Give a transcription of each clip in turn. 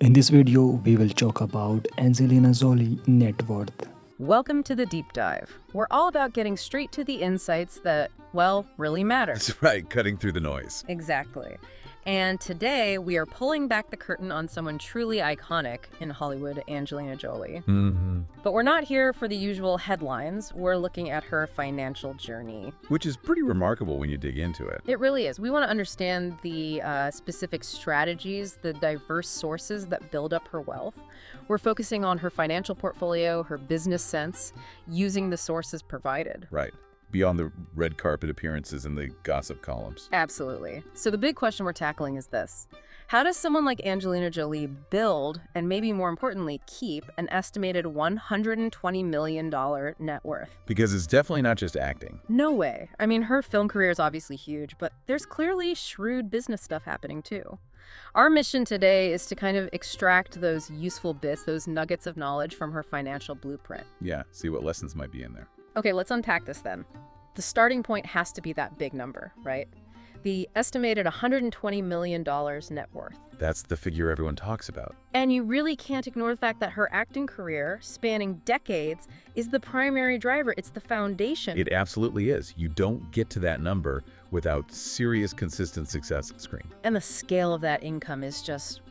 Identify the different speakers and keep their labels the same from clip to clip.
Speaker 1: In this video, we will talk about Angelina Jolie net worth.
Speaker 2: Welcome to the Deep Dive. We're all about getting straight to the insights that, well, really matter.
Speaker 3: That's right, cutting through the noise.
Speaker 2: Exactly. And today, we are pulling back the curtain on someone truly iconic in Hollywood, Angelina Jolie. But we're not here for the usual headlines. We're looking at her financial journey.
Speaker 3: Which is pretty remarkable when you dig into it.
Speaker 2: It really is. We want to understand the specific strategies, the diverse sources that build up her wealth. We're focusing on her financial portfolio, her business sense, using the sources provided.
Speaker 3: Right. Beyond the red carpet appearances and the gossip columns.
Speaker 2: Absolutely. So the big question we're tackling is this. How does someone like Angelina Jolie build, and maybe more importantly, keep an estimated $120 million net worth?
Speaker 3: Because it's definitely not just acting.
Speaker 2: No way. I mean, her film career is obviously huge, but there's clearly shrewd business stuff happening too. Our mission today is to kind of extract those useful bits, those nuggets of knowledge from her financial blueprint.
Speaker 3: Yeah, see what lessons might be in there.
Speaker 2: Okay, let's unpack this then. The starting point has to be that big number, right? The estimated $120 million net worth.
Speaker 3: That's the figure everyone talks about.
Speaker 2: And you really can't ignore the fact that her acting career, spanning decades, is the primary driver. It's the foundation.
Speaker 3: It absolutely is. You don't get to that number without serious, consistent success on screen.
Speaker 2: And the scale of that income is just,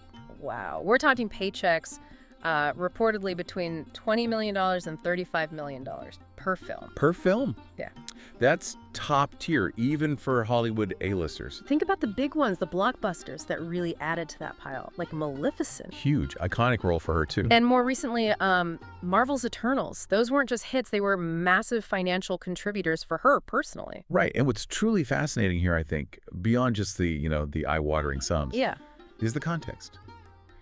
Speaker 2: wow. We're talking paychecks reportedly between $20 million and $35 million per film.
Speaker 3: Per film?
Speaker 2: Yeah.
Speaker 3: That's top tier, even for Hollywood A-listers.
Speaker 2: Think about the big ones, the blockbusters that really added to that pile, like Maleficent.
Speaker 3: Huge, iconic role for her, too.
Speaker 2: And more recently, Marvel's Eternals. Those weren't just hits, they were massive financial contributors for her personally.
Speaker 3: Right, and what's truly fascinating here, I think, beyond just the, the eye-watering sums, is the context.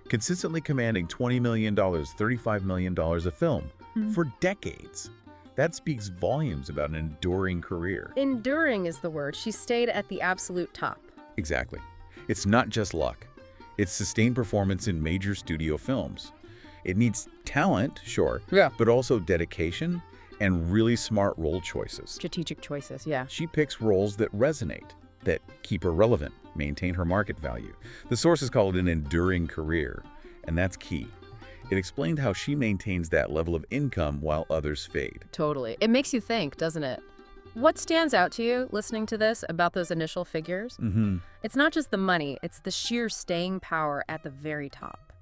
Speaker 3: Consistently commanding $20 million, $35 million a film for decades. That speaks volumes about an enduring career.
Speaker 2: Enduring is the word. She stayed at the absolute top.
Speaker 3: Exactly. It's not just luck. It's sustained performance in major studio films. It needs talent, sure, but also dedication and really smart role choices.
Speaker 2: Strategic choices, yeah.
Speaker 3: She picks roles that resonate, that keep her relevant, maintain her market value. The sources call it an enduring career, and that's key. It explained how she maintains that level of income while others fade.
Speaker 2: Totally. It makes you think, doesn't it? What stands out to you listening to this about those initial figures? It's not just the money, it's the sheer staying power at the very top.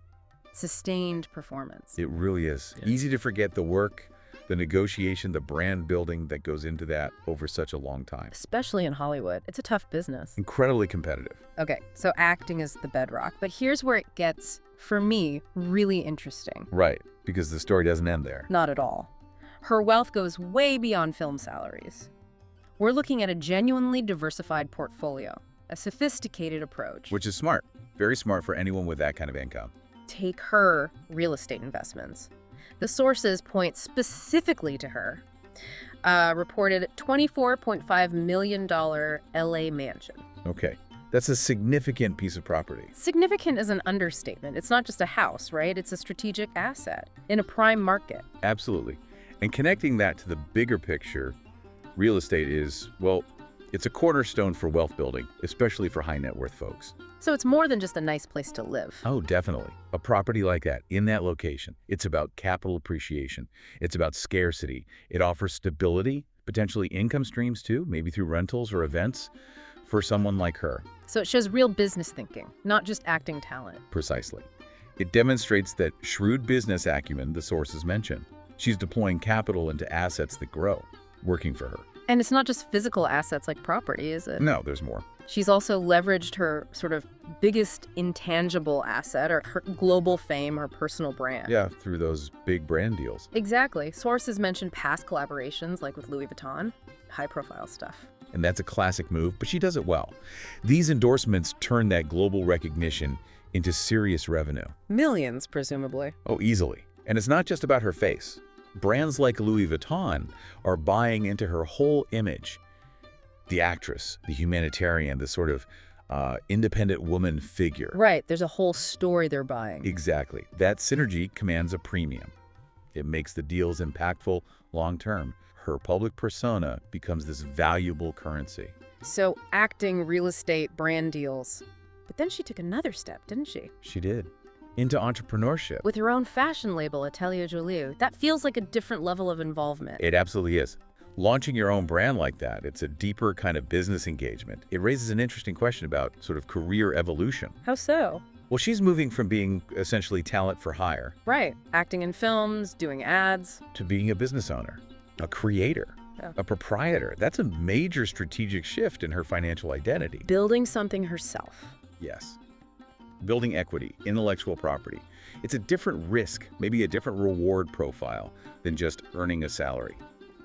Speaker 2: Sustained performance.
Speaker 3: It really is. Yeah. Easy to forget the work, the negotiation, the brand building that goes into that over such a long time.
Speaker 2: Especially in Hollywood. It's a tough business.
Speaker 3: Incredibly competitive.
Speaker 2: Okay, so acting is the bedrock, but here's where it gets, for me, really interesting.
Speaker 3: Right, because the story doesn't end there.
Speaker 2: Not at all. Her wealth goes way beyond film salaries. We're looking at a genuinely diversified portfolio, a sophisticated approach.
Speaker 3: Which is smart. Very smart for anyone with that kind of income.
Speaker 2: Take her real estate investments. The sources point specifically to her. Reported $24.5 million LA mansion.
Speaker 3: Okay. That's a significant piece of property.
Speaker 2: Significant is an understatement. It's not just a house, right? It's a strategic asset in a prime market.
Speaker 3: Absolutely. And connecting that to the bigger picture, real estate is, well, it's a cornerstone for wealth building, especially for high net worth folks.
Speaker 2: So it's more than just a nice place to live.
Speaker 3: Oh, definitely. A property like that, in that location, it's about capital appreciation. It's about scarcity. It offers stability, potentially income streams too, maybe through rentals or events for someone like her.
Speaker 2: So it shows real business thinking, not just acting talent.
Speaker 3: Precisely. It demonstrates that shrewd business acumen the sources mention. She's deploying capital into assets that grow, working for her.
Speaker 2: And it's not just physical assets like property, is it?
Speaker 3: No, there's more.
Speaker 2: She's also leveraged her sort of biggest intangible asset, or her global fame, her personal brand.
Speaker 3: Yeah, through those big brand deals.
Speaker 2: Exactly. Sources mention past collaborations, like with Louis Vuitton, high-profile stuff.
Speaker 3: And that's a classic move, but she does it well. These endorsements turn that global recognition into serious revenue.
Speaker 2: Millions, presumably.
Speaker 3: Oh, easily. And it's not just about her face. Brands like Louis Vuitton are buying into her whole image. The actress, the humanitarian, the sort of independent woman figure.
Speaker 2: Right, there's a whole story they're buying.
Speaker 3: Exactly. That synergy commands a premium. It makes the deals impactful long-term. Her public persona becomes this valuable currency.
Speaker 2: So acting, real estate, brand deals. But then she took another step, didn't she?
Speaker 3: She did. into entrepreneurship.
Speaker 2: With her own fashion label, Atelier Jolie, that feels like a different level of involvement.
Speaker 3: It absolutely is. Launching your own brand like that, it's a deeper kind of business engagement. It raises an interesting question about sort of career evolution.
Speaker 2: How so?
Speaker 3: Well, she's moving from being essentially talent for hire.
Speaker 2: Right. Acting in films, doing ads.
Speaker 3: To being a business owner, a creator, a proprietor. That's a major strategic shift in her financial identity.
Speaker 2: Building something herself.
Speaker 3: Yes. Building equity, intellectual property. It's a different risk, maybe a different reward profile than just earning a salary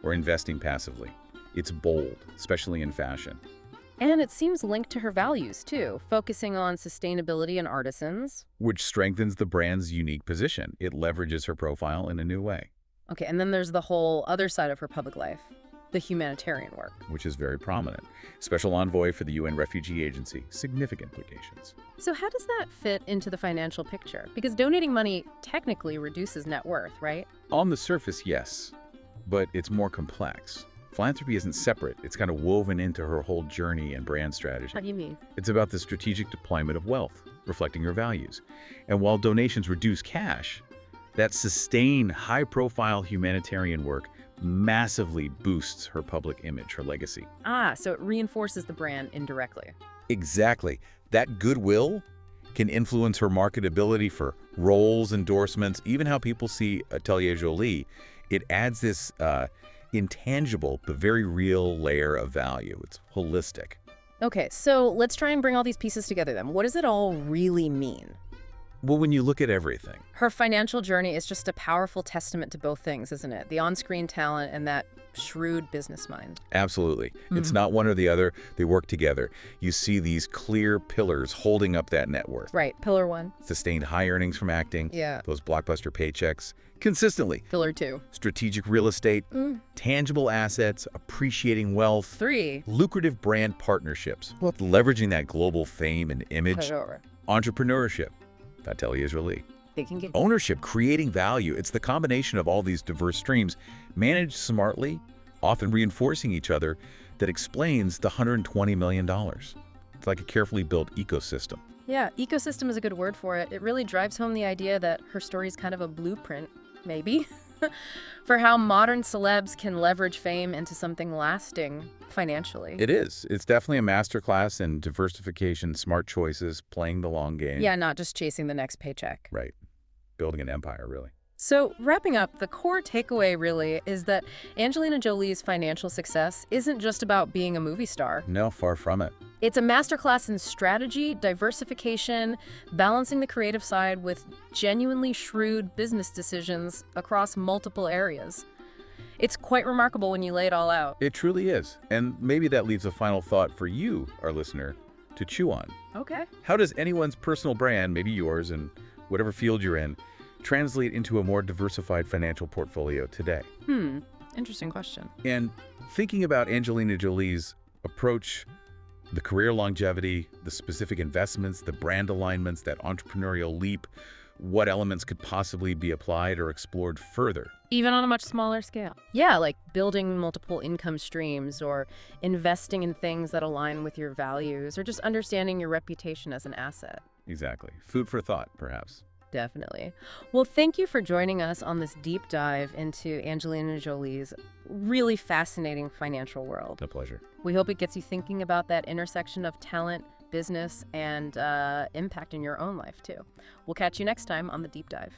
Speaker 3: or investing passively. It's bold, especially in fashion.
Speaker 2: And it seems linked to her values, too, focusing on sustainability and artisans.
Speaker 3: Which strengthens the brand's unique position. It leverages her profile in a new way.
Speaker 2: Okay, and then there's the whole other side of her public life, the humanitarian work.
Speaker 3: Which is very prominent. Special envoy for the UN Refugee Agency. Significant implications.
Speaker 2: So how does that fit into the financial picture? Because donating money technically reduces net worth, right?
Speaker 3: On the surface, yes. But it's more complex. Philanthropy isn't separate. It's kind of woven into her whole journey and brand strategy.
Speaker 2: How do you mean?
Speaker 3: It's about the strategic deployment of wealth, reflecting her values. And while donations reduce cash, that sustained, high-profile humanitarian work massively boosts her public image, her legacy.
Speaker 2: Ah, so it reinforces the brand indirectly.
Speaker 3: Exactly. That goodwill can influence her marketability for roles, endorsements, even how people see Atelier Jolie. It adds this intangible but very real layer of value. It's holistic.
Speaker 2: Okay, so let's try and bring all these pieces together then. What does it all really mean?
Speaker 3: Well, when you look at everything.
Speaker 2: Her financial journey is just a powerful testament to both things, isn't it? The on-screen talent and that shrewd business mind.
Speaker 3: Absolutely. It's not one or the other. They work together. You see these clear pillars holding up that net worth.
Speaker 2: Right. Pillar 1.
Speaker 3: Sustained high earnings from acting.
Speaker 2: Yeah.
Speaker 3: Those blockbuster paychecks. Consistently.
Speaker 2: Pillar 2.
Speaker 3: Strategic real estate. Tangible assets. Appreciating wealth.
Speaker 2: 3.
Speaker 3: Lucrative brand partnerships. Well, leveraging that global fame and image.
Speaker 2: Put it over.
Speaker 3: Entrepreneurship. Atelier Jolie.
Speaker 2: They can get
Speaker 3: Ownership, creating value. It's the combination of all these diverse streams, managed smartly, often reinforcing each other, that explains the $120 million. It's like a carefully built ecosystem.
Speaker 2: Yeah, ecosystem is a good word for it. It really drives home the idea that her story is kind of a blueprint, maybe, for how modern celebs can leverage fame into something lasting financially.
Speaker 3: It is. It's definitely a masterclass in diversification, smart choices, playing the long game.
Speaker 2: Yeah, not just chasing the next paycheck.
Speaker 3: Right. Building an empire, really.
Speaker 2: So wrapping up, the core takeaway really is that Angelina Jolie's financial success isn't just about being a movie star.
Speaker 3: No, far from it.
Speaker 2: It's a masterclass in strategy, diversification, balancing the creative side with genuinely shrewd business decisions across multiple areas. It's quite remarkable when you lay it all out.
Speaker 3: It truly is. And maybe that leaves a final thought for you, our listener, to chew on.
Speaker 2: Okay.
Speaker 3: How does anyone's personal brand, maybe yours and whatever field you're in, translate into a more diversified financial portfolio today?
Speaker 2: Interesting question.
Speaker 3: And thinking about Angelina Jolie's approach, the career longevity, the specific investments, the brand alignments, that entrepreneurial leap, what elements could possibly be applied or explored further?
Speaker 2: Even on a much smaller scale. Yeah, like building multiple income streams or investing in things that align with your values or just understanding your reputation as an asset.
Speaker 3: Exactly. Food for thought, perhaps.
Speaker 2: Definitely. Well, thank you for joining us on this deep dive into Angelina Jolie's really fascinating financial world.
Speaker 3: A pleasure.
Speaker 2: We hope it gets you thinking about that intersection of talent, business, and impact in your own life, too. We'll catch you next time on The Deep Dive.